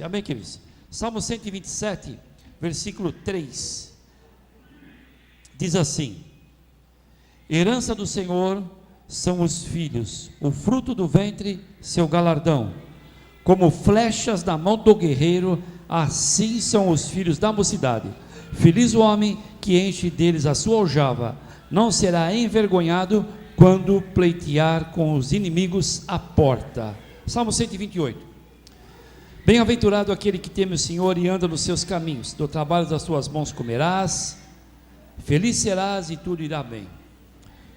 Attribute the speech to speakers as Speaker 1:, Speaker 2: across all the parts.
Speaker 1: disse. Amém, queridos? Salmo 127, versículo 3, diz assim: herança do Senhor são os filhos, o fruto do ventre, seu galardão. Como flechas na mão do guerreiro, assim são os filhos da mocidade. Feliz o homem que enche deles a sua aljava, não será envergonhado quando pleitear com os inimigos à porta. Salmo 128. Bem-aventurado aquele que teme o Senhor e anda nos seus caminhos, do trabalho das tuas mãos comerás, feliz serás e tudo irá bem.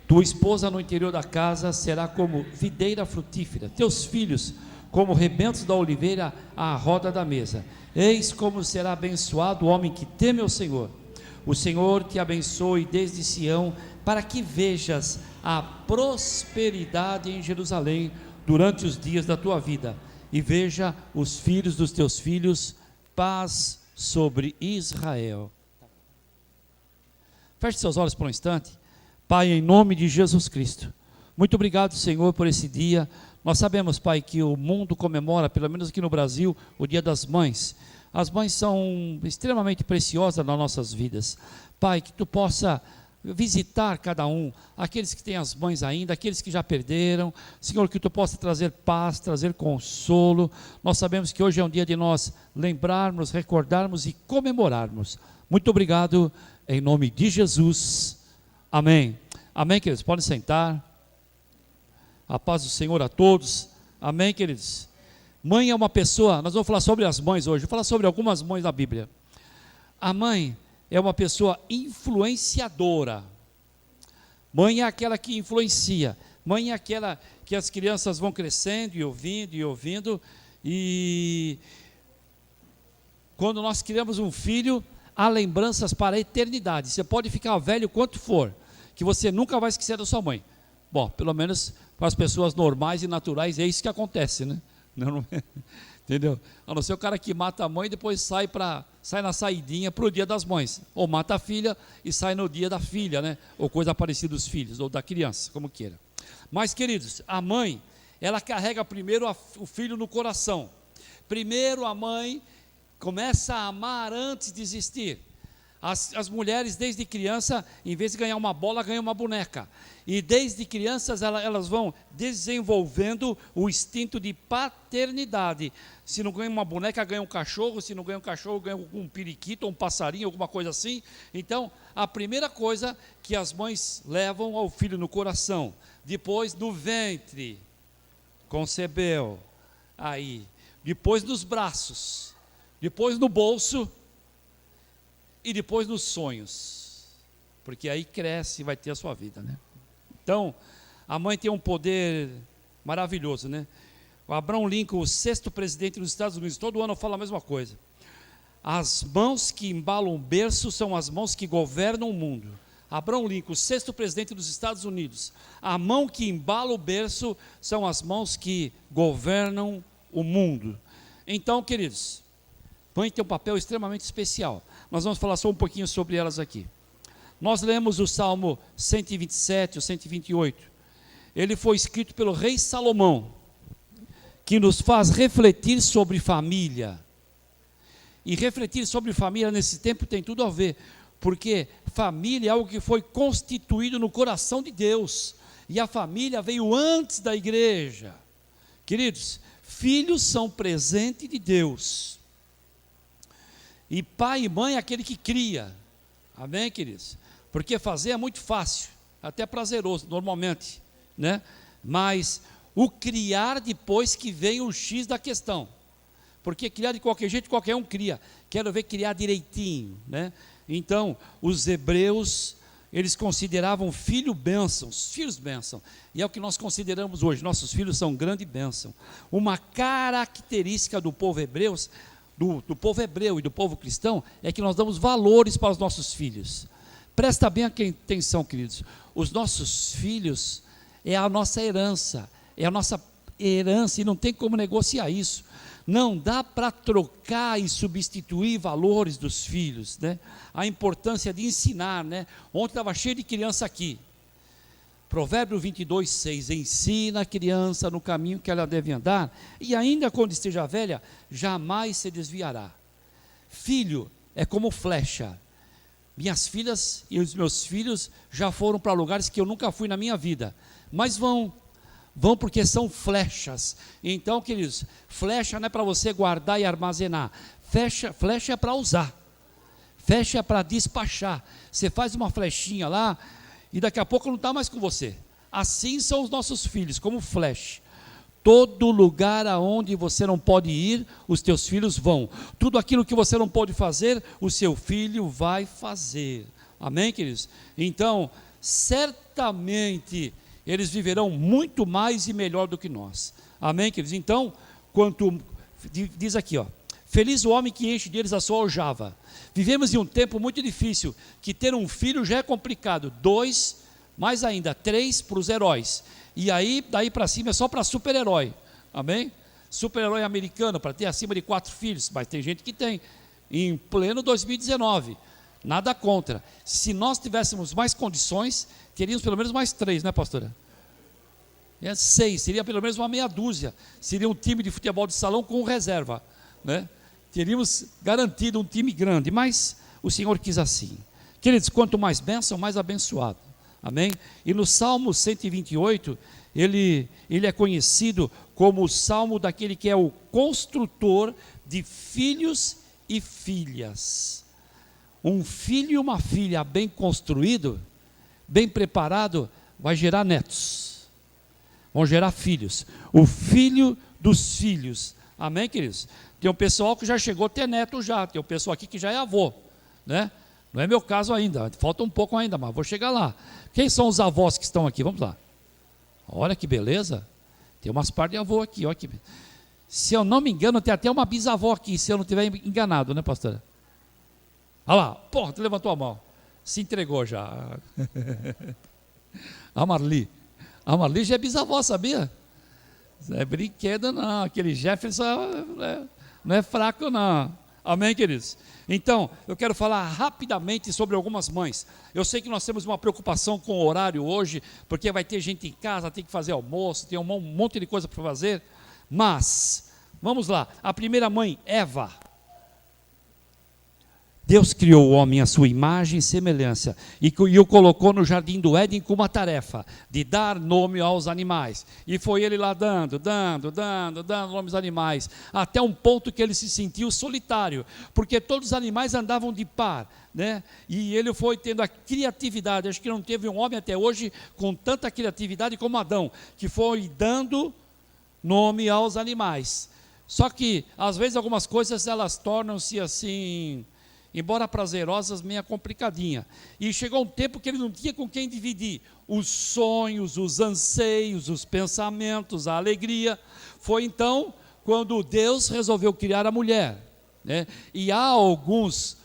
Speaker 1: Tua esposa no interior da casa será como videira frutífera, teus filhos como rebentos da oliveira à roda da mesa. Eis como será abençoado o homem que teme ao Senhor. O Senhor te abençoe desde Sião, para que vejas a prosperidade em Jerusalém durante os dias da tua vida, e veja os filhos dos teus filhos, paz sobre Israel. Feche seus olhos por um instante. Pai, em nome de Jesus Cristo, muito obrigado, Senhor, por esse dia. Nós sabemos, Pai, que o mundo comemora, pelo menos aqui no Brasil, o Dia das Mães. As mães são extremamente preciosas nas nossas vidas. Pai, que Tu possa visitar cada um, aqueles que têm as mães ainda, aqueles que já perderam. Senhor, que Tu possa trazer paz, trazer consolo. Nós sabemos que hoje é um dia de nós lembrarmos, recordarmos e comemorarmos. Muito obrigado, em nome de Jesus. Amém. Amém, queridos? Podem sentar. A paz do Senhor a todos. Amém, queridos? Mãe é uma pessoa, nós vamos falar sobre as mães hoje, vou falar sobre algumas mães da Bíblia. A mãe é uma pessoa influenciadora. Mãe é aquela que influencia. Mãe é aquela que as crianças vão crescendo e ouvindo. E quando nós criamos um filho, há lembranças para a eternidade. Você pode ficar velho quanto for, que você nunca vai esquecer da sua mãe. Bom, pelo menos para as pessoas normais e naturais é isso que acontece, né? Não, entendeu? A não ser o cara que mata a mãe e depois sai na saidinha para o dia das mães, ou mata a filha e sai no dia da filha, né? Ou coisa parecida dos filhos, ou da criança, como queira. Mas, queridos, a mãe, ela carrega primeiro o filho no coração. Primeiro a mãe começa a amar antes de existir. As mulheres, desde criança, em vez de ganhar uma bola, ganham uma boneca. E desde crianças elas vão desenvolvendo o instinto de paternidade. Se não ganha uma boneca, ganha um cachorro. Se não ganha um cachorro, ganha um periquito, ou um passarinho, alguma coisa assim. Então, a primeira coisa que as mães levam ao filho no coração. Depois no ventre, concebeu. Aí, depois nos braços. Depois no bolso. E depois nos sonhos, porque aí cresce e vai ter a sua vida, né? Então, a mãe tem um poder maravilhoso, né? O Abraham Lincoln, o 6º presidente dos Estados Unidos, todo ano fala a mesma coisa. As mãos que embalam o berço são as mãos que governam o mundo. Abraham Lincoln, o 6º presidente dos Estados Unidos, a mão que embala o berço são as mãos que governam o mundo. Então, queridos, mãe tem um papel extremamente especial. Nós vamos falar só um pouquinho sobre elas aqui. Nós lemos o Salmo 127, o 128. Ele foi escrito pelo rei Salomão, que nos faz refletir sobre família. E refletir sobre família nesse tempo tem tudo a ver, porque família é algo que foi constituído no coração de Deus. E a família veio antes da igreja. Queridos, filhos são presente de Deus. E pai e mãe é aquele que cria. Amém, queridos? Porque fazer é muito fácil, até prazeroso, normalmente, né? Mas o criar depois que vem o X da questão. Porque criar de qualquer jeito, qualquer um cria. Quero ver criar direitinho, né? Então, os hebreus, eles consideravam filhos bênção. E é o que nós consideramos hoje. Nossos filhos são grande bênção. Uma característica do povo hebreu, do povo hebreu e do povo cristão, é que nós damos valores para os nossos filhos. Presta bem atenção, queridos. Os nossos filhos é a nossa herança, e não tem como negociar isso. Não dá para trocar e substituir valores dos filhos, né? A importância de ensinar, né? Ontem estava cheio de criança aqui. Provérbio 22, 6, ensina a criança no caminho que ela deve andar, e ainda quando esteja velha, jamais se desviará. Filho é como flecha. Minhas filhas e os meus filhos já foram para lugares que eu nunca fui na minha vida, mas vão porque são flechas. Então, queridos, flecha não é para você guardar e armazenar, flecha é para usar, flecha é para despachar. Você faz uma flechinha lá e daqui a pouco não está mais com você. Assim são os nossos filhos, como flecha. Todo lugar aonde você não pode ir, os teus filhos vão. Tudo aquilo que você não pode fazer, o seu filho vai fazer. Amém, queridos? Então, certamente eles viverão muito mais e melhor do que nós. Amém, queridos? Então, diz aqui, ó, feliz o homem que enche deles a sua aljava. Vivemos em um tempo muito difícil, que ter um filho já é complicado. 2, mais ainda, 3 para os heróis. E aí, daí para cima é só para super-herói, amém? Super-herói americano, para ter acima de 4 filhos, mas tem gente que tem, em pleno 2019, nada contra. Se nós tivéssemos mais condições, teríamos pelo menos mais 3, né, pastora? 6, seria pelo menos uma meia dúzia, seria um time de futebol de salão com reserva, né? Teríamos garantido um time grande, mas o Senhor quis assim. Queridos, quanto mais bênção, mais abençoado. Amém? E no Salmo 128, ele é conhecido como o Salmo daquele que é o construtor de filhos e filhas. Um filho e uma filha bem construído, bem preparado, vai gerar netos, vão gerar filhos. O filho dos filhos. Amém, queridos? Tem um pessoal que já chegou a ter neto já, tem um pessoal aqui que já é avô, né? Não é meu caso ainda, falta um pouco ainda, mas vou chegar lá. Quem são os avós que estão aqui? Vamos lá. Olha que beleza. Tem umas partes de avô aqui. Olha que... Se eu não me engano, tem até uma bisavó aqui, se eu não estiver enganado, né, pastora? Olha lá, porra, tu levantou a mão. Se entregou já. A Marli já é bisavó, sabia? Não é brinquedo não, aquele Jefferson não é fraco não. Amém, queridos? Então, eu quero falar rapidamente sobre algumas mães. Eu sei que nós temos uma preocupação com o horário hoje, porque vai ter gente em casa, tem que fazer almoço, tem um monte de coisa para fazer, mas, vamos lá, a primeira mãe, Eva. Deus criou o homem à sua imagem e semelhança e o colocou no jardim do Éden com uma tarefa de dar nome aos animais. E foi ele lá dando nome aos animais, até um ponto que ele se sentiu solitário, porque todos os animais andavam de par, né? E ele foi tendo a criatividade. Acho que não teve um homem até hoje com tanta criatividade como Adão, que foi dando nome aos animais. Só que, às vezes, algumas coisas elas tornam-se assim, embora prazerosas, meio complicadinha. E chegou um tempo que ele não tinha com quem dividir os sonhos, os anseios, os pensamentos, a alegria. Foi então quando Deus resolveu criar a mulher, né? E há alguns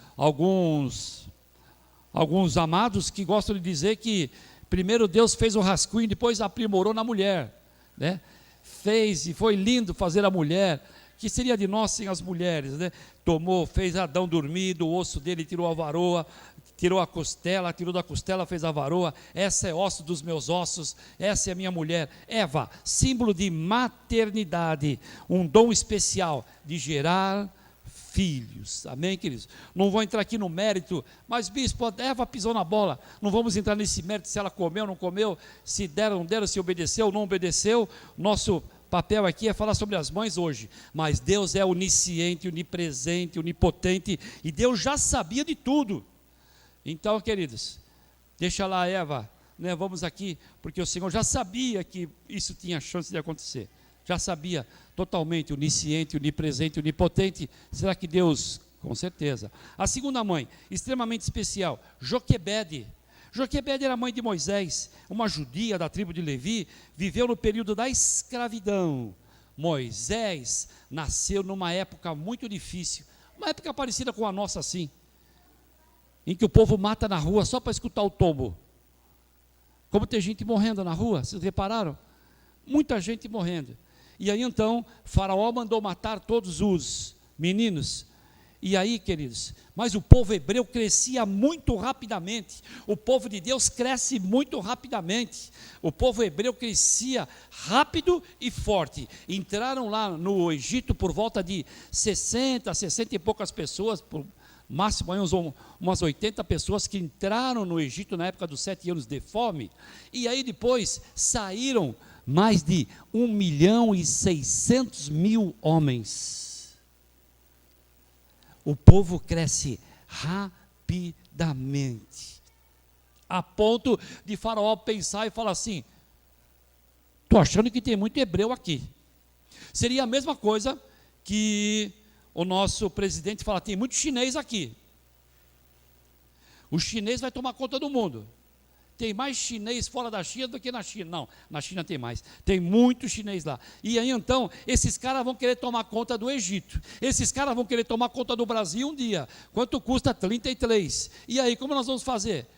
Speaker 1: amados que gostam de dizer que primeiro Deus fez o rascunho, depois aprimorou na mulher, né? Fez e foi lindo fazer a mulher. Que seria de nós sem as mulheres, né? Fez Adão dormir, do osso dele tirou a varoa, tirou a costela, tirou da costela, fez a varoa. Essa é osso dos meus ossos, essa é a minha mulher. Eva, símbolo de maternidade, um dom especial de gerar filhos. Amém, queridos? Não vou entrar aqui no mérito, mas bispo, Eva pisou na bola. Não vamos entrar nesse mérito se ela comeu ou não comeu, se deram, não deram, se obedeceu ou não obedeceu. Nosso papel aqui é falar sobre as mães hoje, mas Deus é onisciente, onipresente, onipotente, e Deus já sabia de tudo. Então, queridos, deixa lá Eva, né, vamos aqui, porque o Senhor já sabia que isso tinha chance de acontecer, já sabia, totalmente onisciente, onipresente, onipotente. Será que Deus? Com certeza. A segunda mãe, extremamente especial, Joquebede. Joquebede era mãe de Moisés, uma judia da tribo de Levi, viveu no período da escravidão. Moisés nasceu numa época muito difícil, uma época parecida com a nossa assim, em que o povo mata na rua só para escutar o tombo. Como tem gente morrendo na rua, vocês repararam? Muita gente morrendo. E aí então, Faraó mandou matar todos os meninos, E aí, queridos, mas o povo hebreu crescia muito rapidamente. O povo de Deus cresce muito rapidamente. O povo hebreu crescia rápido e forte. Entraram lá no Egito por volta de 60 e poucas pessoas, por máximo umas 80 pessoas que entraram no Egito na época dos 7 anos de fome. E aí depois saíram mais de 1.600.000 homens. O povo cresce rapidamente, a ponto de Faraó pensar e falar assim: estou achando que tem muito hebreu aqui. Seria a mesma coisa que o nosso presidente fala: tem muito chinês aqui. O chinês vai tomar conta do mundo. Tem mais chinês fora da China do que na China. Não, na China tem mais. Tem muito chinês lá. E aí então, esses caras vão querer tomar conta do Egito. Esses caras vão querer tomar conta do Brasil um dia. Quanto custa? 33. E aí, como nós vamos fazer?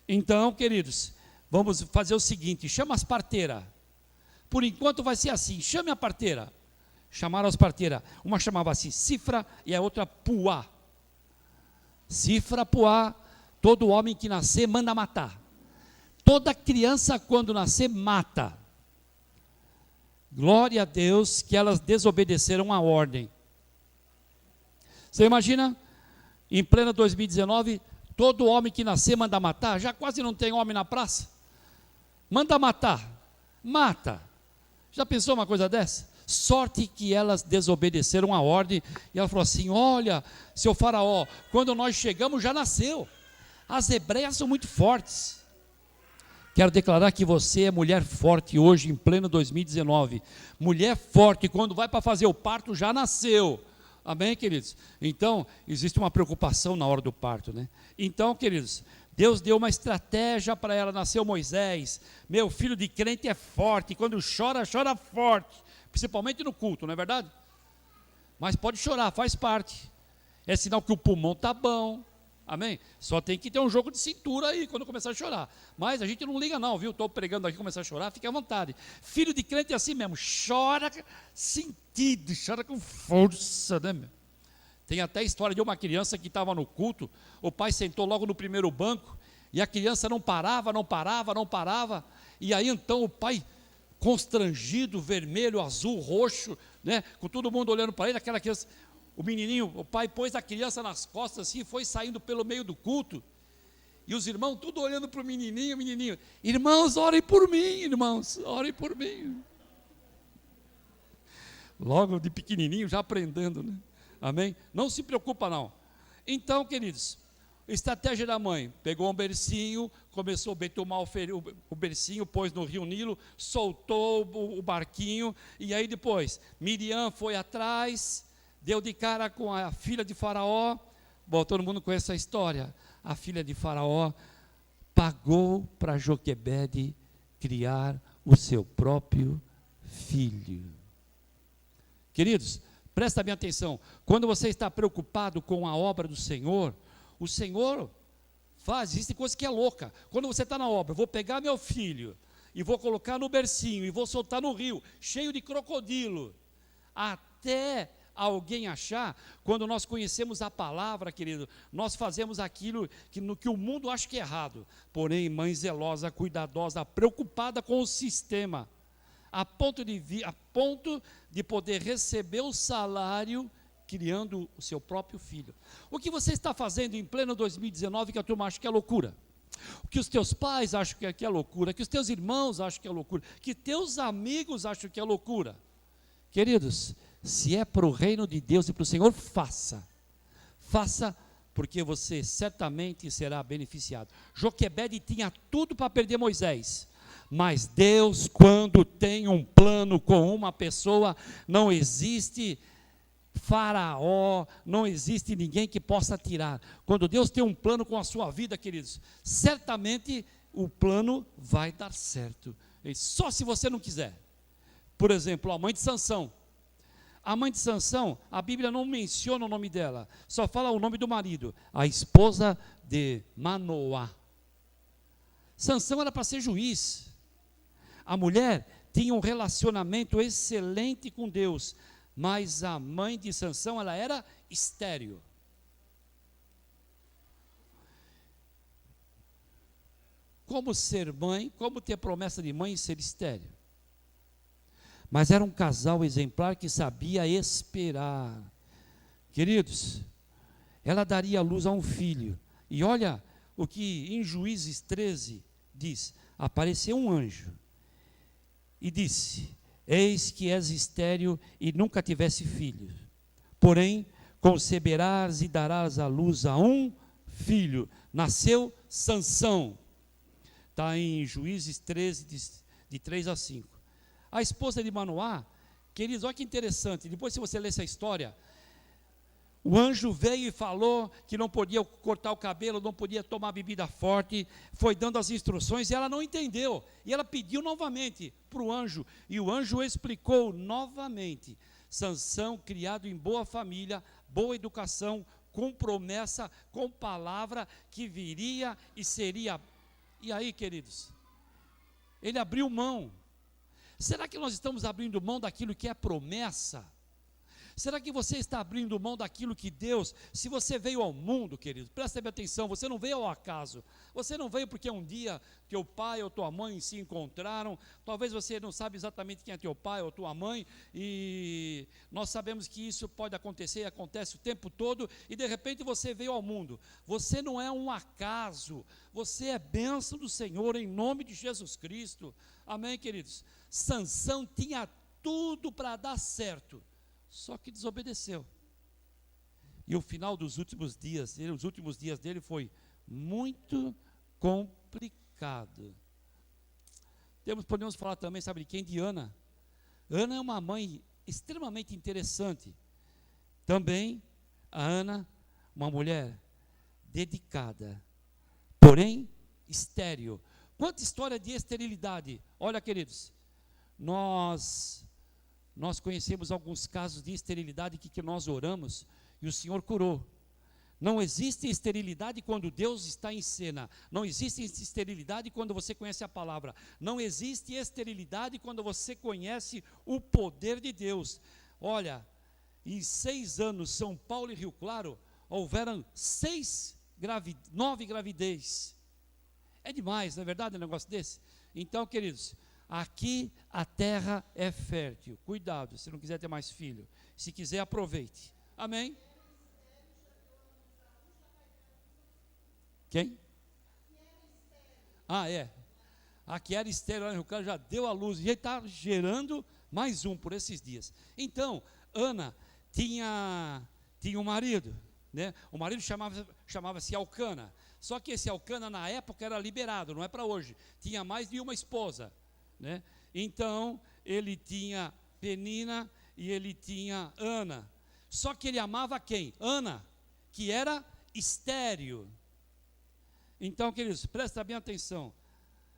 Speaker 1: Então, queridos, vamos fazer o seguinte: chama as parteiras. Por enquanto vai ser assim: chame a parteira. Chamaram as parteiras. Uma chamava-se Cifra e a outra Puá. Cifra, Puá, todo homem que nascer manda matar. Toda criança, quando nascer, mata. Glória a Deus que elas desobedeceram a ordem. Você imagina, em plena 2019, todo homem que nascer manda matar? Já quase não tem homem na praça. Manda matar, mata. Já pensou uma coisa dessa? Sorte que elas desobedeceram a ordem. E ela falou assim: olha, seu faraó, quando nós chegamos já nasceu. As hebreias são muito fortes. Quero declarar que você é mulher forte hoje, em pleno 2019. Mulher forte, quando vai para fazer o parto, já nasceu. Amém, queridos? Então, existe uma preocupação na hora do parto, né? Então, queridos, Deus deu uma estratégia para ela. Nasceu Moisés. Meu filho de crente é forte. Quando chora, chora forte. Principalmente no culto, não é verdade? Mas pode chorar, faz parte. É sinal que o pulmão está bom. Amém? Só tem que ter um jogo de cintura aí quando começar a chorar. Mas a gente não liga não, viu? Estou pregando aqui, começar a chorar, fique à vontade. Filho de crente é assim mesmo, chora sentido, chora com força, né, meu? Tem até a história de uma criança que estava no culto, o pai sentou logo no primeiro banco, e a criança não parava, e aí então o pai, constrangido, vermelho, azul, roxo, né, com todo mundo olhando para ele, aquela criança... O menininho, o pai pôs a criança nas costas assim, foi saindo pelo meio do culto, e os irmãos tudo olhando para o menininho, irmãos, orem por mim, irmãos, orem por mim. Logo de pequenininho, já aprendendo, né? Amém? Não se preocupa não. Então, queridos, estratégia da mãe: pegou um bercinho, começou a betumar o bercinho, pôs no rio Nilo, soltou o barquinho, e aí depois, Miriam foi atrás, deu de cara com a filha de Faraó. Bom, todo mundo conhece a história. A filha de Faraó pagou para Joquebede criar o seu próprio filho. Queridos, presta bem atenção. Quando você está preocupado com a obra do Senhor, o Senhor faz. Existe coisa que é louca. Quando você está na obra, vou pegar meu filho e vou colocar no bercinho e vou soltar no rio, cheio de crocodilo, até alguém achar. Quando nós conhecemos a palavra, querido, nós fazemos aquilo que o mundo acha que é errado. Porém, mãe zelosa, cuidadosa, preocupada com o sistema, a ponto de poder receber o salário criando o seu próprio filho. O que você está fazendo em pleno 2019 que a turma acha que é loucura? O que os teus pais acham que é loucura, que os teus irmãos acham que é loucura, que teus amigos acham que é loucura. Queridos, se é para o reino de Deus e para o Senhor, faça, porque você certamente será beneficiado. Joquebede tinha tudo para perder Moisés, mas Deus, quando tem um plano com uma pessoa, não existe Faraó, não existe ninguém que possa tirar. Quando Deus tem um plano com a sua vida, queridos, certamente o plano vai dar certo, só se você não quiser. Por exemplo, a mãe de Sansão. A mãe de Sansão, a Bíblia não menciona o nome dela, só fala o nome do marido, a esposa de Manoá. Sansão era para ser juiz. A mulher tinha um relacionamento excelente com Deus, mas a mãe de Sansão, ela era estéril. como ser mãe, como ter promessa de mãe e ser estéril. Mas era um casal exemplar que sabia esperar. Queridos, ela daria luz a um filho. E olha o que em Juízes 13 diz: apareceu um anjo e disse: eis que és estéril e nunca tivesse filho, porém conceberás e darás à luz a um filho. Nasceu Sansão. Está em Juízes 13, de 3 a 5. A esposa de Manoá, queridos, olha que interessante, depois se você ler essa história, o anjo veio e falou que não podia cortar o cabelo, não podia tomar bebida forte, foi dando as instruções e ela não entendeu. E ela pediu novamente para o anjo, e o anjo explicou novamente. Sansão, criado em boa família, boa educação, com promessa, com palavra, que viria e seria. E aí, queridos, ele abriu mão. Será que nós estamos abrindo mão daquilo que é promessa? Será que você está abrindo mão daquilo que Deus, se você veio ao mundo, querido, presta bem atenção, você não veio ao acaso, você não veio porque um dia teu pai ou tua mãe se encontraram, talvez você não sabe exatamente quem é teu pai ou tua mãe, e nós sabemos que isso pode acontecer e acontece o tempo todo, e de repente você veio ao mundo. Você não é um acaso, você é bênção do Senhor em nome de Jesus Cristo, amém, queridos? Sansão tinha tudo para dar certo, só que desobedeceu. E o final dos últimos dias, os últimos dias dele foi muito complicado. Podemos falar também, sabe de quem? De Ana. Ana é uma mãe extremamente interessante. Também a Ana, uma mulher dedicada, porém estéril. Quanta história de esterilidade. Olha, queridos, nós conhecemos alguns casos de esterilidade que nós oramos e o Senhor curou. Não existe esterilidade quando Deus está em cena. Não existe esterilidade quando você conhece a palavra. Não existe esterilidade quando você conhece o poder de Deus. Olha, em 6 anos, São Paulo e Rio Claro, houveram 9 gravidez. É demais, não é verdade um negócio desse? Então, queridos, aqui a terra é fértil. Cuidado, se não quiser ter mais filho. Se quiser, aproveite. Amém? Quem? Ah, é. A que era estéril lá no Rio Claro já deu a luz. E ele está gerando mais um por esses dias. Então, Ana tinha um marido, né? O marido chamava-se Elcana. Só que esse Elcana na época era liberado, não é para hoje. Tinha mais de uma esposa, né? Então ele tinha Penina e ele tinha Ana. Só que ele amava quem? Ana, que era estéril. Então, queridos, presta bem atenção.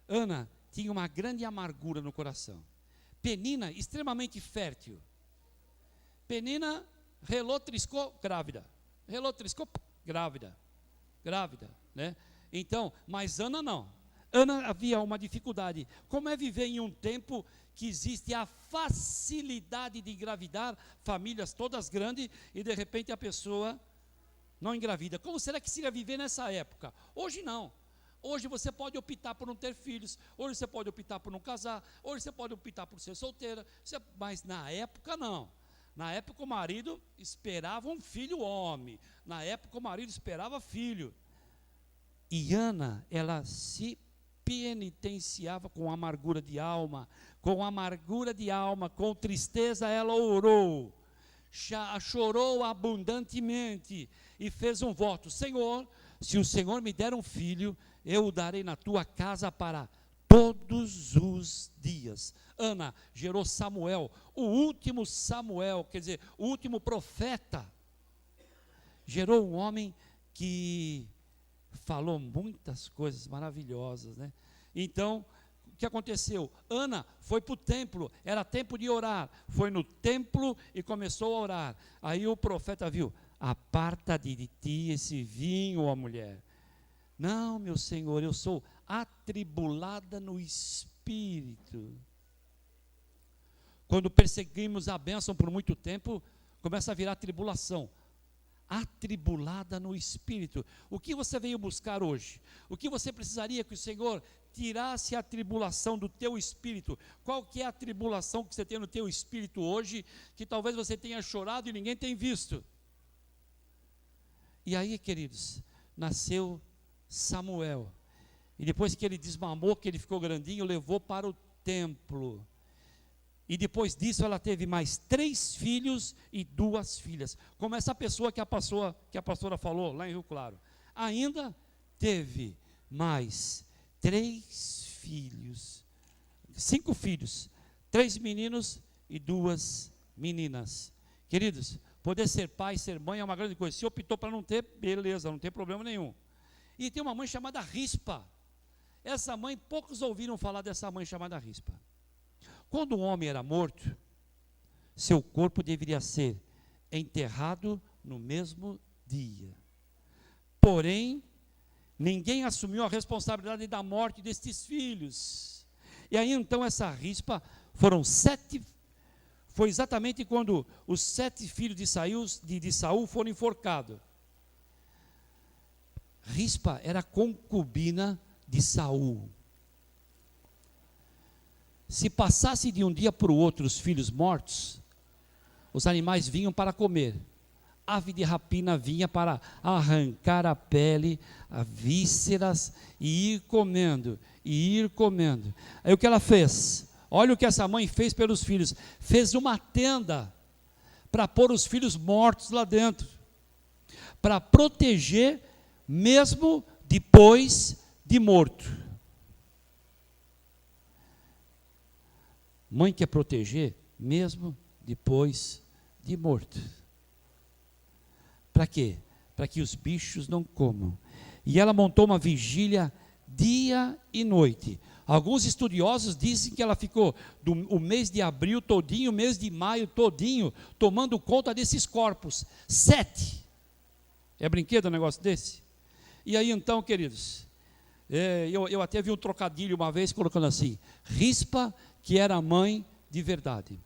Speaker 1: Ana tinha uma grande amargura no coração. Penina, extremamente fértil. Penina relou, triscou, grávida. Relou, triscou, grávida, né? Então, mas Ana não. Ana havia uma dificuldade. Como é viver em um tempo que existe a facilidade de engravidar, famílias todas grandes, e de repente a pessoa não engravida? Como será que seria viver nessa época? Hoje não. Hoje você pode optar por não ter filhos, hoje você pode optar por não casar, hoje você pode optar por ser solteira, mas na época não. Na época o marido esperava um filho homem, na época o marido esperava filho. E Ana, ela se penitenciava com amargura de alma, com tristeza ela orou, chorou abundantemente e fez um voto: Senhor, se o Senhor me der um filho, eu o darei na tua casa para todos os dias. Ana gerou Samuel, o último Samuel, quer dizer, o último profeta. Gerou um homem que falou muitas coisas maravilhosas, né? Então, o que aconteceu? Ana foi para o templo, era tempo de orar, foi no templo e começou a orar. Aí o profeta viu: aparta de ti esse vinho, ó mulher. Não, meu Senhor, eu sou atribulada no espírito. Quando perseguimos a bênção por muito tempo, começa a virar tribulação. atribulada no espírito. O que você veio buscar hoje? O que você precisaria que o Senhor tirasse a tribulação do teu espírito? Qual que é a tribulação que você tem no teu espírito hoje, que talvez você tenha chorado e ninguém tenha visto? E aí, queridos, nasceu Samuel. E depois que ele desmamou, que ele ficou grandinho, levou para o templo. E depois disso ela teve mais 3 filhos e 2 filhas. Como essa pessoa que a pastora falou lá em Rio Claro. Ainda teve mais 3 filhos, 5 filhos, 3 meninos e 2 meninas. Queridos, poder ser pai, ser mãe é uma grande coisa. Se optou para não ter, beleza, não tem problema nenhum. E tem uma mãe chamada Rispa. Essa mãe, poucos ouviram falar dessa mãe chamada Rispa. Quando o homem era morto, seu corpo deveria ser enterrado no mesmo dia. Porém, ninguém assumiu a responsabilidade da morte destes filhos. E aí então essa Rispa, foi exatamente quando os 7 filhos de Saul foram enforcados. Rispa era concubina de Saul. Se passasse de um dia para o outro os filhos mortos, os animais vinham para comer. Ave de rapina vinha para arrancar a pele, as vísceras, e ir comendo, e ir comendo. Aí o que ela fez? Olha o que essa mãe fez pelos filhos. Fez uma tenda para pôr os filhos mortos lá dentro, para proteger mesmo depois de morto. Mãe quer proteger mesmo depois de morto. Para quê? Para que os bichos não comam. E ela montou uma vigília dia e noite. Alguns estudiosos dizem que ela ficou o mês de abril todinho, o mês de maio todinho, tomando conta desses corpos. 7. É brinquedo um negócio desse? E aí então, queridos, eu até vi um trocadilho uma vez colocando assim: Rispa, que era a mãe de verdade.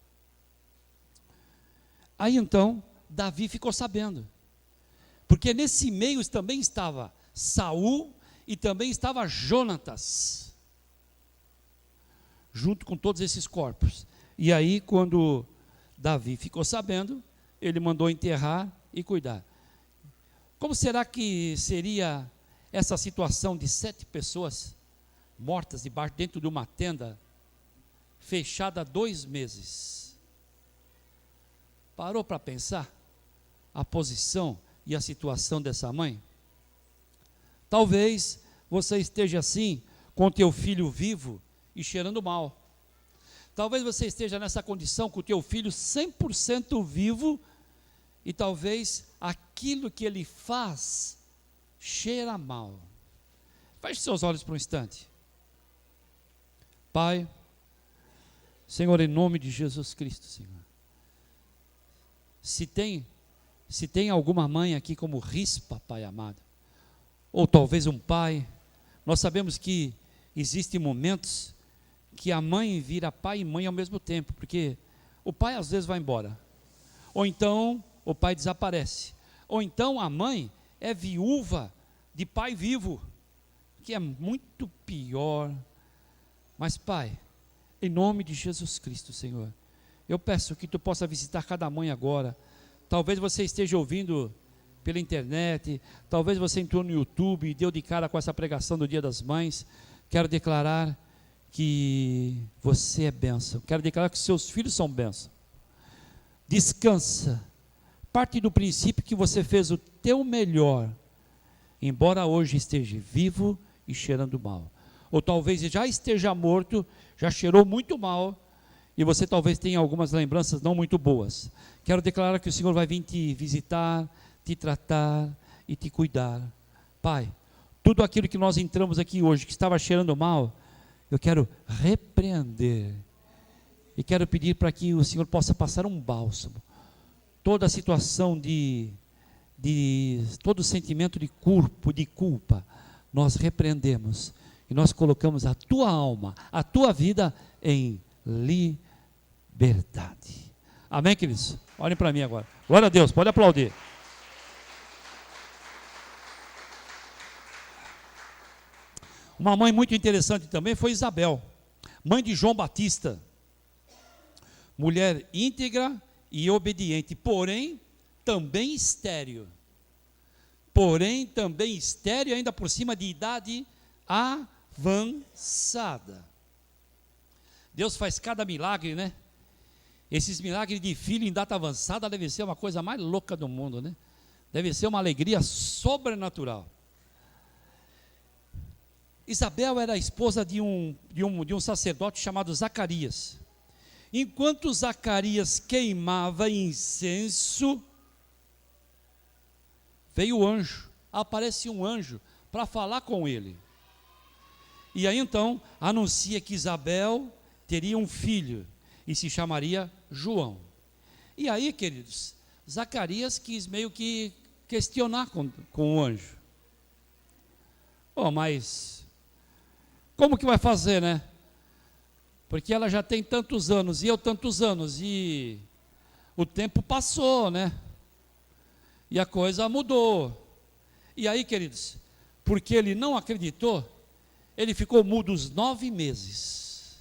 Speaker 1: Aí então, Davi ficou sabendo, porque nesse meio também estava Saul e também estava Jonatas, junto com todos esses corpos. E aí, quando Davi ficou sabendo, ele mandou enterrar e cuidar. Como será que seria essa situação de 7 pessoas mortas dentro de uma tenda, fechada há 2 meses? Parou para pensar a posição e a situação dessa mãe? Talvez você esteja assim, com teu filho vivo e cheirando mal. Talvez você esteja nessa condição com o teu filho 100% vivo, e talvez aquilo que ele faz cheira mal. Feche seus olhos por um instante. Pai, Senhor, em nome de Jesus Cristo, Senhor, se tem alguma mãe aqui como Rispa, Pai amado, ou talvez um pai, nós sabemos que existem momentos que a mãe vira pai e mãe ao mesmo tempo, porque o pai às vezes vai embora, ou então o pai desaparece, ou então a mãe é viúva de pai vivo, que é muito pior. Mas Pai, em nome de Jesus Cristo, Senhor, eu peço que Tu possa visitar cada mãe agora. Talvez você esteja ouvindo pela internet, talvez você entrou no YouTube e deu de cara com essa pregação do Dia das Mães. Quero declarar que você é bênção, quero declarar que seus filhos são bênção. Descansa, parte do princípio que você fez o teu melhor, embora hoje esteja vivo e cheirando mal, ou talvez já esteja morto, já cheirou muito mal, e você talvez tenha algumas lembranças não muito boas. Quero declarar que o Senhor vai vir te visitar, te tratar e te cuidar. Pai, tudo aquilo que nós entramos aqui hoje, que estava cheirando mal, eu quero repreender, e quero pedir para que o Senhor possa passar um bálsamo. Toda a situação todo sentimento de culpa, nós repreendemos, e nós colocamos a tua alma, a tua vida em liberdade. Amém, queridos? Olhem para mim agora. Glória a Deus, pode aplaudir. Uma mãe muito interessante também foi Isabel, mãe de João Batista. Mulher íntegra e obediente, porém também estéril. Ainda por cima de idade avançada. Deus faz cada milagre, né? Esses milagres de filho em data avançada deve ser uma coisa mais louca do mundo, né? Deve ser uma alegria sobrenatural. Isabel era a esposa de um sacerdote chamado Zacarias. Enquanto Zacarias queimava incenso, veio o anjo, aparece um anjo para falar com ele. E aí então anuncia que Isabel teria um filho e se chamaria João. E aí, queridos, Zacarias quis meio que questionar com o anjo. Mas como que vai fazer, né? Porque ela já tem tantos anos e eu tantos anos e o tempo passou, né? E a coisa mudou. E aí, queridos, porque ele não acreditou, ele ficou mudo os 9 meses.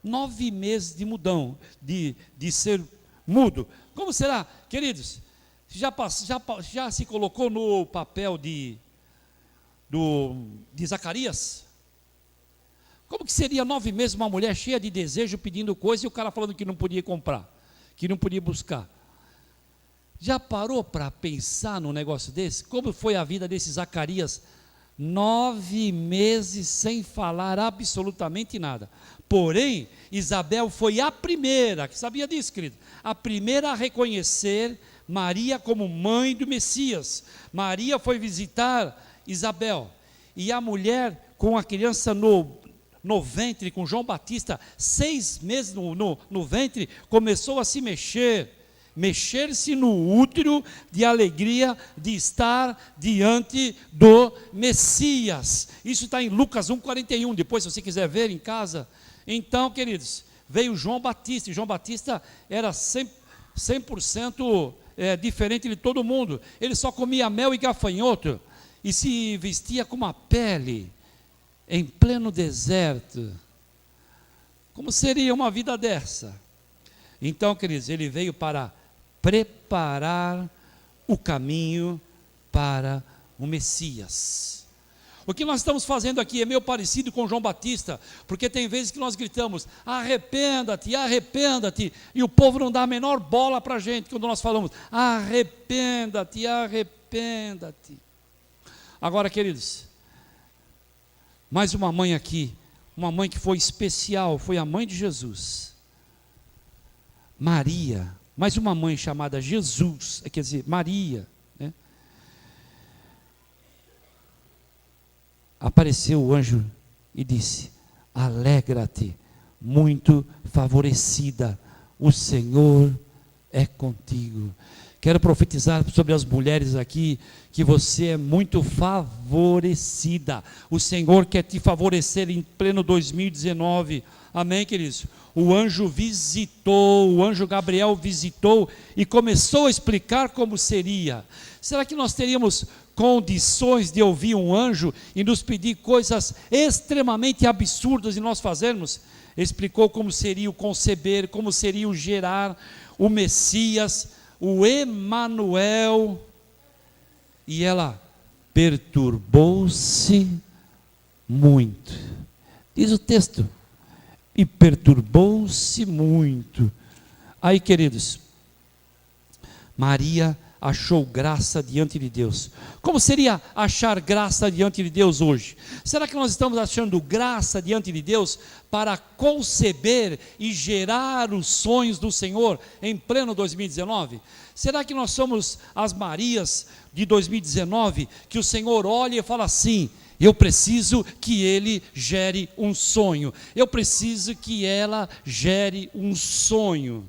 Speaker 1: 9 meses de mudão, de ser mudo. Como será, queridos? Já se colocou no papel de Zacarias? Como que seria 9 meses uma mulher cheia de desejo pedindo coisa e o cara falando que não podia comprar, que não podia buscar? Já parou para pensar num negócio desse? Como foi a vida desse Zacarias? 9 meses sem falar absolutamente nada. Porém, Isabel foi a primeira, que sabia disso, querido? A primeira a reconhecer Maria como mãe do Messias. Maria foi visitar Isabel. E a mulher com a criança no ventre, com João Batista, 6 meses no ventre, começou a se mexer-se no útero de alegria de estar diante do Messias. Isso está em Lucas 1,41, depois se você quiser ver em casa. Então, queridos, veio João Batista, e João Batista era 100% diferente de todo mundo. Ele só comia mel e gafanhoto, e se vestia com uma pele, em pleno deserto. Como seria uma vida dessa? Então, queridos, ele veio para preparar o caminho para o Messias. O que nós estamos fazendo aqui é meio parecido com João Batista, porque tem vezes que nós gritamos, arrependa-te, arrependa-te, e o povo não dá a menor bola para a gente, quando nós falamos, arrependa-te, arrependa-te. Agora, queridos, mais uma mãe aqui, uma mãe que foi especial, foi a mãe de Jesus, Maria. Mais uma mãe chamada Jesus, quer dizer, Maria, né? Apareceu o anjo e disse, alegra-te, muito favorecida, o Senhor é contigo. Quero profetizar sobre as mulheres aqui, que você é muito favorecida, o Senhor quer te favorecer em pleno 2019, amém, queridos? O anjo Gabriel visitou e começou a explicar como seria. Será que nós teríamos condições de ouvir um anjo e nos pedir coisas extremamente absurdas e nós fazermos? Explicou como seria o conceber, como seria o gerar, o Messias, o Emanuel, e ela perturbou-se muito. Diz o texto, e perturbou-se muito. Aí, queridos, Maria achou graça diante de Deus. Como seria achar graça diante de Deus hoje? Será que nós estamos achando graça diante de Deus para conceber e gerar os sonhos do Senhor em pleno 2019? Será que nós somos as Marias de 2019, que o Senhor olha e fala assim, eu preciso que ele gere um sonho, eu preciso que ela gere um sonho.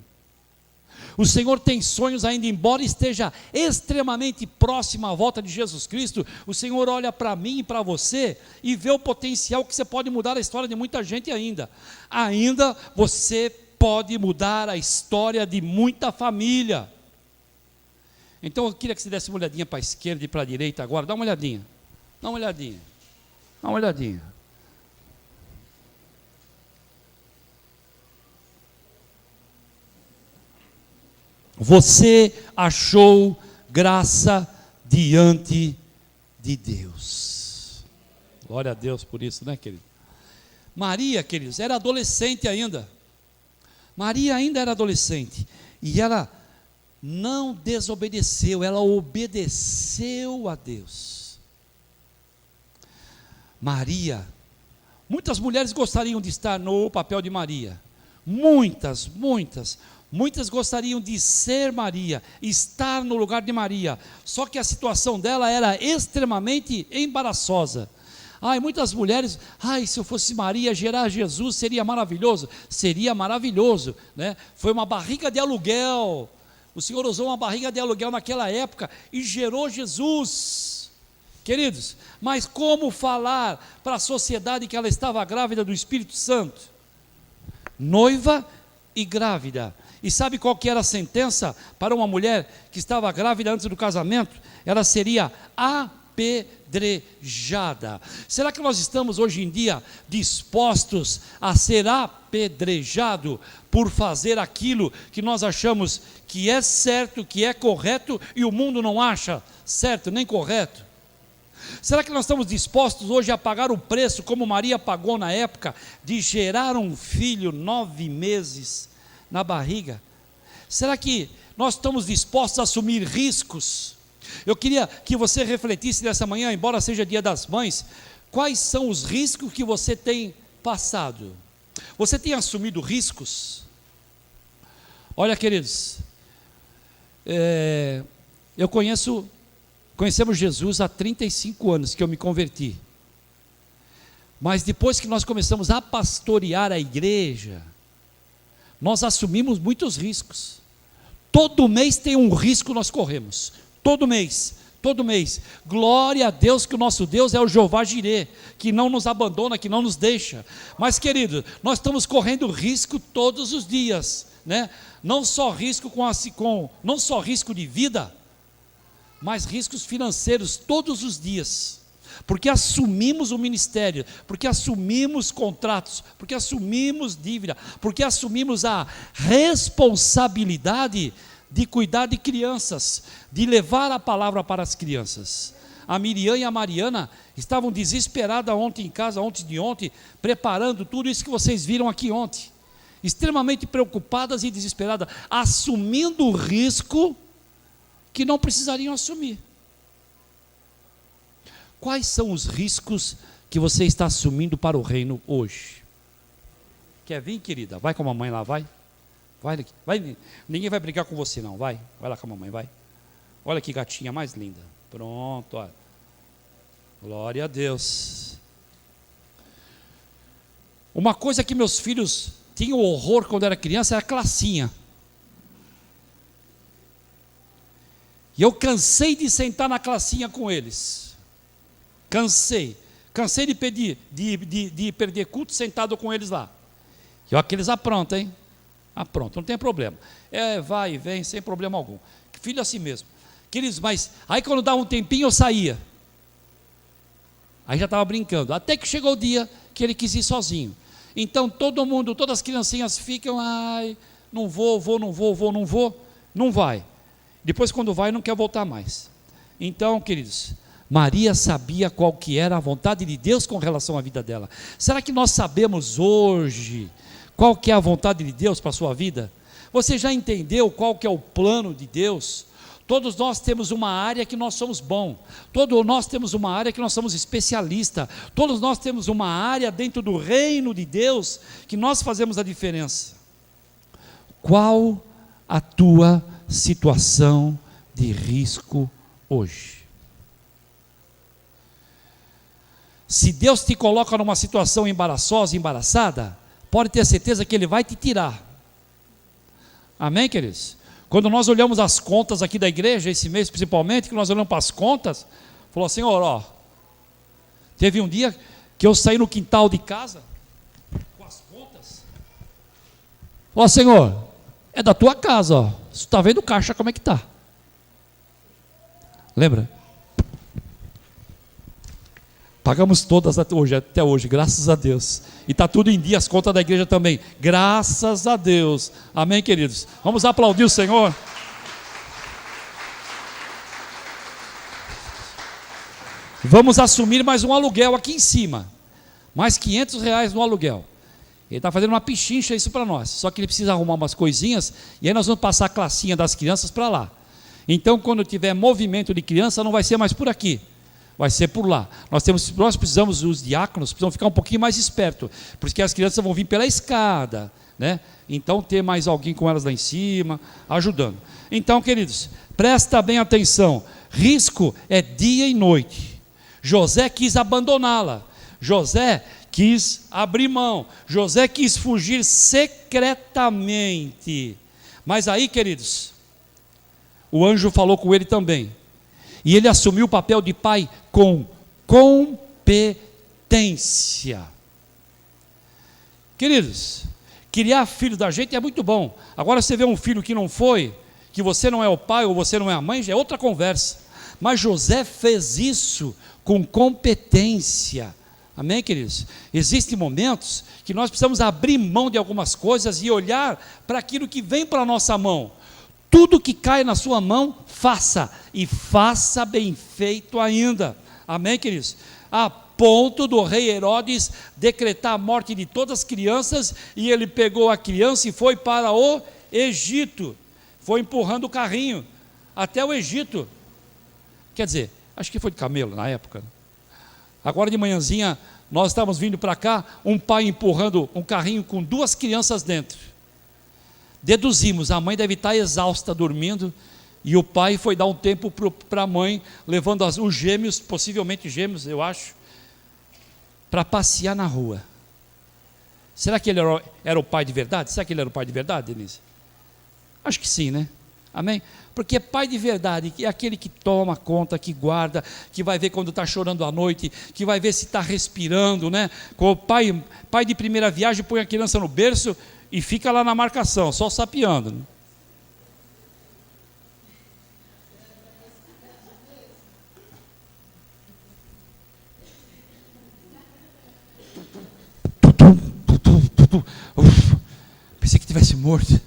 Speaker 1: O Senhor tem sonhos ainda, embora esteja extremamente próximo à volta de Jesus Cristo, o Senhor olha para mim e para você, e vê o potencial que você pode mudar a história de muita gente ainda. Ainda você pode mudar a história de muita família. Então eu queria que você desse uma olhadinha para a esquerda e para a direita agora, dá uma olhadinha. Dá uma olhadinha. Você achou graça diante de Deus. Glória a Deus por isso, né, querido? Maria, queridos, era adolescente ainda. Maria ainda era adolescente. E ela não desobedeceu, ela obedeceu a Deus. Maria, muitas mulheres gostariam de estar no papel de Maria. Muitas gostariam de ser Maria, estar no lugar de Maria. Só que a situação dela era extremamente embaraçosa. Muitas mulheres, se eu fosse Maria, gerar Jesus seria maravilhoso. Seria maravilhoso, né? Foi uma barriga de aluguel. O Senhor usou uma barriga de aluguel naquela época e gerou Jesus. Queridos, mas como falar para a sociedade que ela estava grávida do Espírito Santo? Noiva e grávida. E sabe qual que era a sentença para uma mulher que estava grávida antes do casamento? Ela seria apedrejada. Será que nós estamos hoje em dia dispostos a ser apedrejado por fazer aquilo que nós achamos que é certo, que é correto e o mundo não acha certo nem correto? Será que nós estamos dispostos hoje a pagar o preço, como Maria pagou na época, de gerar um filho 9 meses na barriga? Será que nós estamos dispostos a assumir riscos? Eu queria que você refletisse nessa manhã, embora seja dia das mães, quais são os riscos que você tem passado? Você tem assumido riscos? Olha, queridos, conhecemos Jesus há 35 anos que eu me converti. Mas depois que nós começamos a pastorear a igreja, nós assumimos muitos riscos. Todo mês tem um risco nós corremos. Todo mês. Glória a Deus que o nosso Deus é o Jeová Jirê, que não nos abandona, que não nos deixa. Mas, querido, nós estamos correndo risco todos os dias, né? Não só risco não só risco de vida, mas riscos financeiros todos os dias, porque assumimos o ministério, porque assumimos contratos, porque assumimos dívida, porque assumimos a responsabilidade de cuidar de crianças, de levar a palavra para as crianças. A Miriam e a Mariana estavam desesperadas ontem em casa, ontem, preparando tudo isso que vocês viram aqui ontem, extremamente preocupadas e desesperadas, assumindo o risco que não precisariam assumir. Quais são os riscos que você está assumindo para o reino hoje? Quer vir, querida? Vai com a mamãe lá, vai. Vai, ninguém vai brigar com você não, vai lá com a mamãe, vai. Olha que gatinha mais linda. Pronto, olha. Glória a Deus. Uma coisa que meus filhos tinham horror quando era criança era a classinha. E eu cansei de sentar na classinha com eles. Cansei de perder culto sentado com eles lá. E olha que eles aprontam, hein? Aprontam, não tem problema. Vai e vem, sem problema algum. Filho assim mesmo. Queridos, mas aí quando dava um tempinho eu saía. Aí já estava brincando. Até que chegou o dia que ele quis ir sozinho. Então todo mundo, todas as criancinhas ficam, não vou, não vai. Depois quando vai não quer voltar mais. Então, queridos, Maria sabia qual que era a vontade de Deus com relação à vida dela. Será que nós sabemos hoje qual que é a vontade de Deus para a sua vida? Você já entendeu qual que é o plano de Deus? Todos nós temos uma área que nós somos bons. Todos nós temos uma área que nós somos especialistas. Todos nós temos uma área dentro do reino de Deus que nós fazemos a diferença. Qual a tua situação de risco hoje? Se Deus te coloca numa situação embaraçosa, embaraçada, pode ter certeza que Ele vai te tirar. Amém, queridos? Quando nós olhamos as contas aqui da igreja, esse mês principalmente, que nós olhamos para as contas, falou: Senhor, teve um dia que eu saí no quintal de casa, com as contas, falou: Senhor, é da tua casa, você está vendo o caixa como é que está? Lembra? Pagamos todas até hoje, graças a Deus. E está tudo em dia, as contas da igreja também. Graças a Deus. Amém, queridos? Vamos aplaudir o Senhor. Vamos assumir mais um aluguel aqui em cima. Mais R$500 no aluguel. Ele está fazendo uma pichincha isso para nós. Só que ele precisa arrumar umas coisinhas. E aí nós vamos passar a classinha das crianças para lá. Então, quando tiver movimento de criança, não vai ser mais por aqui. Vai ser por lá. Nós precisamos, os diáconos, precisam ficar um pouquinho mais espertos. Porque as crianças vão vir pela escada, né? Então, ter mais alguém com elas lá em cima, ajudando. Então, queridos, presta bem atenção. Risco é dia e noite. José quis abandoná-la. José quis abrir mão. José quis fugir secretamente. Mas aí, queridos, o anjo falou com ele também. E ele assumiu o papel de pai com competência. Queridos, criar filho da gente é muito bom. Agora você vê um filho que não foi, que você não é o pai ou você não é a mãe, já é outra conversa. Mas José fez isso com competência. Amém, queridos? Existem momentos que nós precisamos abrir mão de algumas coisas e olhar para aquilo que vem para a nossa mão. Tudo que cai na sua mão, faça, e faça bem feito ainda. Amém, queridos? A ponto do rei Herodes decretar a morte de todas as crianças, e ele pegou a criança e foi para o Egito. Foi empurrando o carrinho até o Egito. Quer dizer, acho que foi de camelo na época. Agora de manhãzinha, nós estávamos vindo para cá, um pai empurrando um carrinho com 2 crianças dentro. Deduzimos, a mãe deve estar exausta dormindo, e o pai foi dar um tempo para a mãe, levando os gêmeos, possivelmente gêmeos, eu acho, para passear na rua. Será que ele era o pai de verdade? Será que ele era o pai de verdade, Denise? Acho que sim, né? Amém? Porque pai de verdade é aquele que toma conta, que guarda, que vai ver quando está chorando à noite, que vai ver se está respirando, né? Com o pai de primeira viagem põe a criança no berço e fica lá na marcação, só sapeando. Pensei que tivesse morto.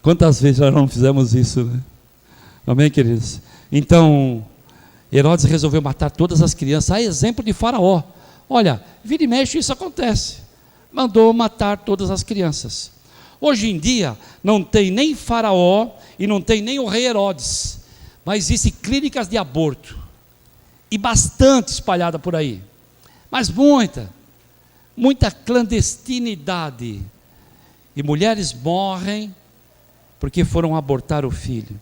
Speaker 1: Quantas vezes nós não fizemos isso, né? Amém, queridos? Então, Herodes resolveu matar todas as crianças, a exemplo de Faraó. Olha, vira e mexe, isso acontece. Mandou matar todas as crianças. Hoje em dia, não tem nem Faraó e não tem nem o rei Herodes, mas existem clínicas de aborto, e bastante espalhada por aí, mas muita clandestinidade, e mulheres morrem porque foram abortar o filho.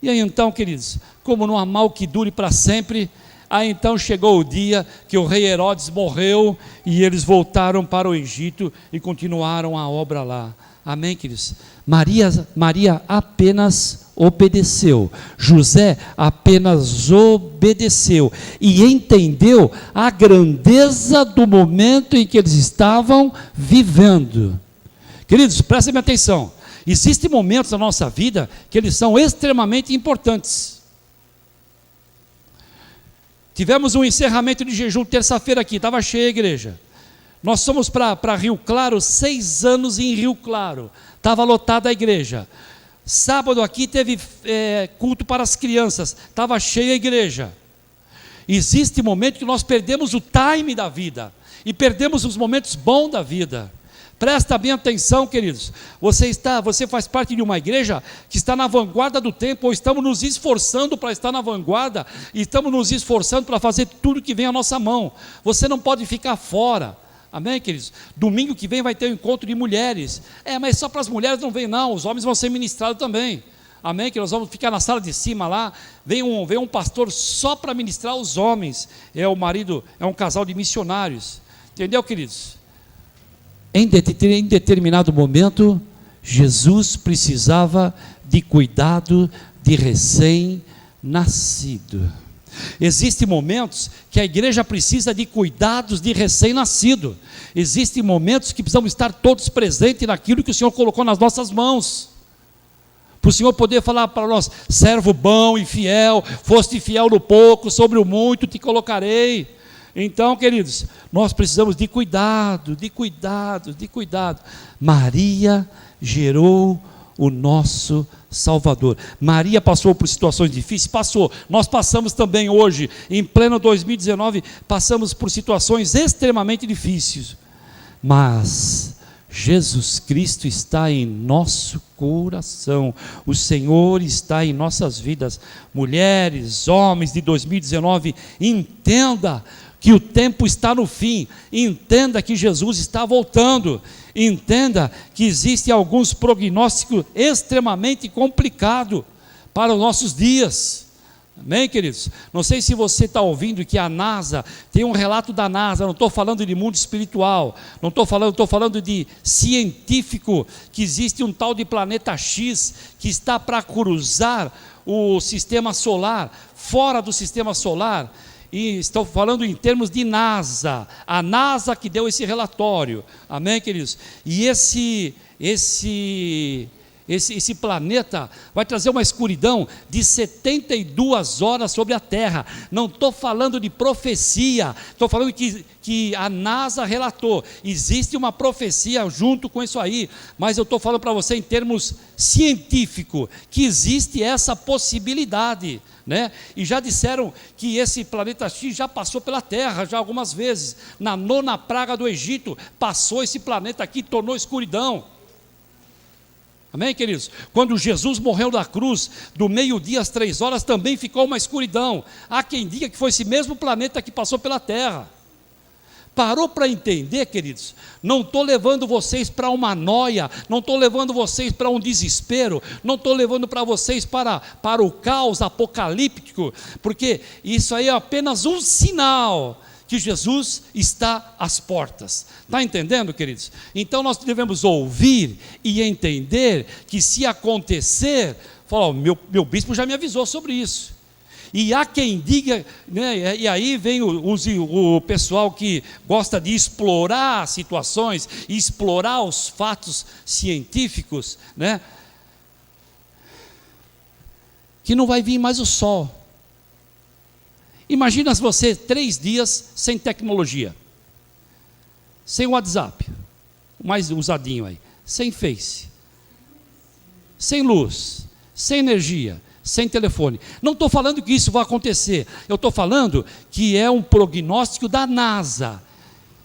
Speaker 1: E aí então, queridos, como não há mal que dure para sempre, aí então chegou o dia que o rei Herodes morreu, e eles voltaram para o Egito e continuaram a obra lá. Amém, queridos? Maria apenas obedeceu, José apenas obedeceu, e entendeu a grandeza do momento em que eles estavam vivendo. Queridos, prestem atenção. Existem momentos na nossa vida que eles são extremamente importantes. Tivemos um encerramento de jejum terça-feira aqui, estava cheia a igreja. Nós fomos para Rio Claro, 6 anos em Rio Claro, estava lotada a igreja. Sábado aqui teve culto para as crianças, estava cheia a igreja. Existe momento que nós perdemos o time da vida, e perdemos os momentos bons da vida. Presta bem atenção, queridos. Você faz parte de uma igreja que está na vanguarda do tempo, ou estamos nos esforçando para estar na vanguarda, e estamos nos esforçando para fazer tudo que vem à nossa mão. Você não pode ficar fora. Amém, queridos? Domingo que vem vai ter um encontro de mulheres. Mas só para as mulheres não vem não, os homens vão ser ministrados também. Amém, que nós vamos ficar na sala de cima lá. Vem um pastor só para ministrar os homens. É um casal de missionários. Entendeu, queridos? Em determinado momento, Jesus precisava de cuidado de recém-nascido. Existem momentos que a igreja precisa de cuidados de recém-nascido. Existem momentos que precisamos estar todos presentes naquilo que o Senhor colocou nas nossas mãos. para o Senhor poder falar para nós: servo bom e fiel, foste fiel no pouco, sobre o muito te colocarei. Então, queridos, nós precisamos de cuidado, de cuidado, de cuidado. Maria gerou o nosso Salvador. Maria passou por situações difíceis? Passou. Nós passamos também hoje, em pleno 2019, passamos por situações extremamente difíceis. Mas Jesus Cristo está em nosso coração, o Senhor está em nossas vidas. Mulheres, homens de 2019, entenda que o tempo está no fim, entenda que Jesus está voltando, entenda que existem alguns prognósticos extremamente complicados para os nossos dias. Amém, queridos? Não sei se você está ouvindo que a NASA, tem um relato da NASA, não estou falando de mundo espiritual, não estou falando de científico, que existe um tal de planeta X, que está para cruzar o sistema solar, fora do sistema solar, e estou falando em termos de NASA, a NASA que deu esse relatório, amém, queridos? E esse planeta vai trazer uma escuridão de 72 horas sobre a Terra. Não estou falando de profecia, estou falando que a NASA relatou, existe uma profecia junto com isso aí, mas eu estou falando para você em termos científicos, que existe essa possibilidade, né? E já disseram que esse planeta X já passou pela Terra, já algumas vezes, na 9ª praga do Egito, passou esse planeta aqui, tornou escuridão. Amém, queridos? Quando Jesus morreu na cruz, do meio-dia às 3 horas, também ficou uma escuridão. Há quem diga que foi esse mesmo planeta que passou pela Terra. Parou para entender, queridos? Não estou levando vocês para uma noia, não estou levando vocês para um desespero, não estou levando para vocês para o caos apocalíptico, porque isso aí é apenas um sinal que Jesus está às portas. Está entendendo, queridos? Então nós devemos ouvir e entender que, se acontecer, fala, meu bispo já me avisou sobre isso. E há quem diga, né, e aí vem o pessoal que gosta de explorar situações, explorar os fatos científicos, né, que não vai vir mais o sol. Imagina você 3 dias sem tecnologia, sem WhatsApp, o mais usadinho aí, sem Face, sem luz, sem energia, sem telefone. Não estou falando que isso vai acontecer, eu estou falando que é um prognóstico da NASA,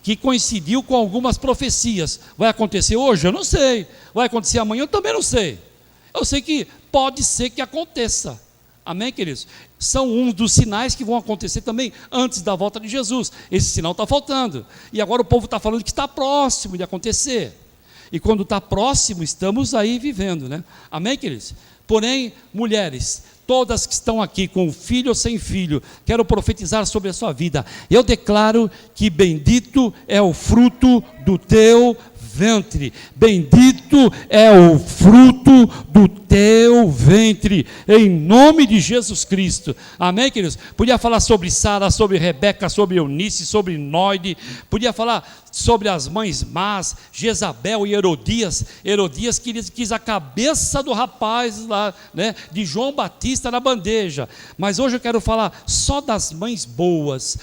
Speaker 1: que coincidiu com algumas profecias. Vai acontecer hoje? Eu não sei. Vai acontecer amanhã? Eu também não sei. Eu sei que pode ser que aconteça. Amém, queridos? São um dos sinais que vão acontecer também antes da volta de Jesus. Esse sinal está faltando. E agora o povo está falando que está próximo de acontecer. E quando está próximo, estamos aí vivendo, né? Amém, queridos? Porém, mulheres, todas que estão aqui com filho ou sem filho, quero profetizar sobre a sua vida. Eu declaro que bendito é o fruto do teu ventre, bendito é o fruto do teu ventre, em nome de Jesus Cristo. Amém, queridos? Podia falar sobre Sara, sobre Rebeca, sobre Eunice, sobre Noide, podia falar sobre as mães más, Jezabel e Herodias quis a cabeça do rapaz lá, né, de João Batista na bandeja, mas hoje eu quero falar só das mães boas,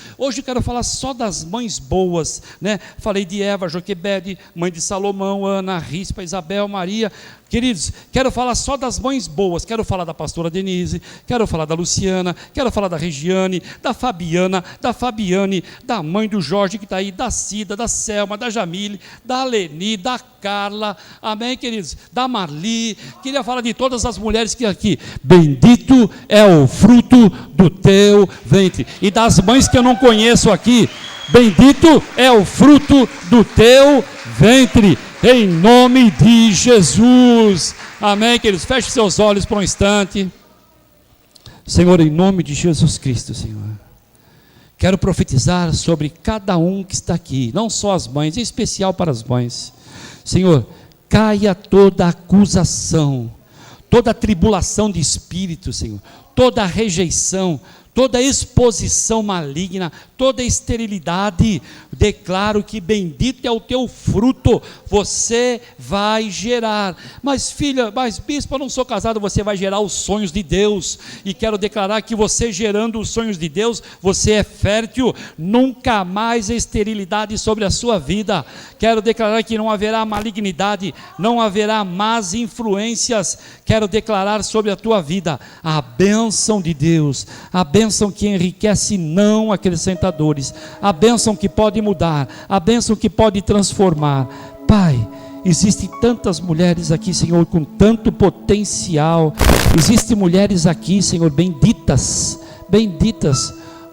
Speaker 1: né? Falei de Eva, Joquebede, mãe de Salomão, Ana, Rispa, Isabel, Maria. Queridos, quero falar só das mães boas, quero falar da pastora Denise, quero falar da Luciana, quero falar da Regiane, da Fabiana, da Fabiane, da mãe do Jorge que está aí, da Cida, da Selma, da Jamile, da Leni, da Carla, amém, queridos, da Marli. Queria falar de todas as mulheres que aqui, bendito é o fruto do teu ventre, e das mães que eu não conheço aqui, bendito é o fruto do teu ventre, em nome de Jesus. Amém, queridos? Feche seus olhos por um instante. Senhor, em nome de Jesus Cristo, Senhor, quero profetizar sobre cada um que está aqui, não só as mães, em especial para as mães. Senhor, caia toda acusação, toda tribulação de espírito, Senhor, toda rejeição, toda exposição maligna, toda esterilidade. Declaro que bendito é o teu fruto, você vai gerar. Mas filha, mas bispo, eu não sou casado. Você vai gerar os sonhos de Deus, e quero declarar que você gerando os sonhos de Deus, você é fértil, nunca mais esterilidade sobre a sua vida. Quero declarar que não haverá malignidade, não haverá más influências. Quero declarar sobre a tua vida a bênção de Deus, a bênção que enriquece, não acrescenta dores, a bênção que pode mudar, a bênção que pode transformar. Pai, existem tantas mulheres aqui, Senhor, com tanto potencial. Existem mulheres aqui, Senhor, benditas,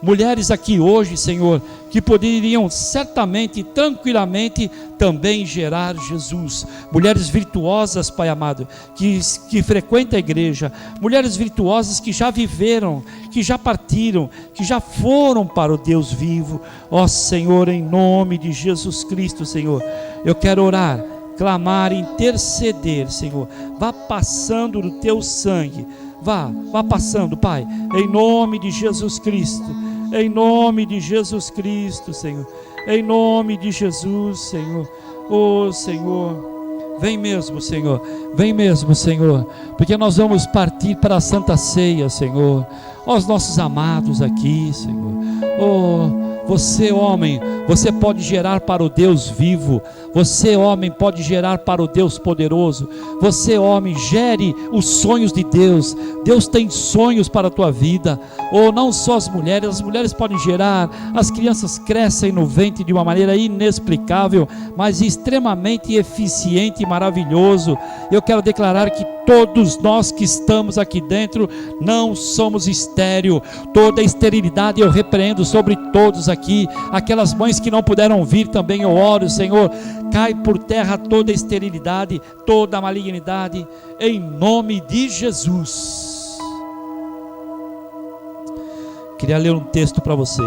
Speaker 1: mulheres aqui hoje, Senhor, que poderiam certamente, tranquilamente, também gerar Jesus. Mulheres virtuosas, Pai amado, que frequentam a igreja, mulheres virtuosas que já viveram, que já partiram, que já foram para o Deus vivo. Ó Senhor, em nome de Jesus Cristo, Senhor, eu quero orar, clamar, interceder, Senhor. Vá passando no teu sangue, vá passando, Pai, em nome de Jesus Cristo. Em nome de Jesus Cristo, Senhor. Em nome de Jesus, Senhor. Oh, Senhor, vem mesmo, Senhor. Vem mesmo, Senhor. Porque nós vamos partir para a Santa Ceia, Senhor. Ó, os nossos amados aqui, Senhor. Oh, você, homem, você pode gerar para o Deus vivo. Você, homem, pode gerar para o Deus poderoso. Você, homem, gere os sonhos de Deus. Deus tem sonhos para a tua vida. Ou não só as mulheres podem gerar. As crianças crescem no ventre de uma maneira inexplicável, mas extremamente eficiente e maravilhoso. Eu quero declarar que todos nós que estamos aqui dentro não somos estéril. Toda esterilidade eu repreendo sobre todos aqui. Aquelas mães que não puderam vir também eu oro, Senhor. Cai por terra toda esterilidade, toda malignidade, em nome de Jesus. Queria ler um texto para você.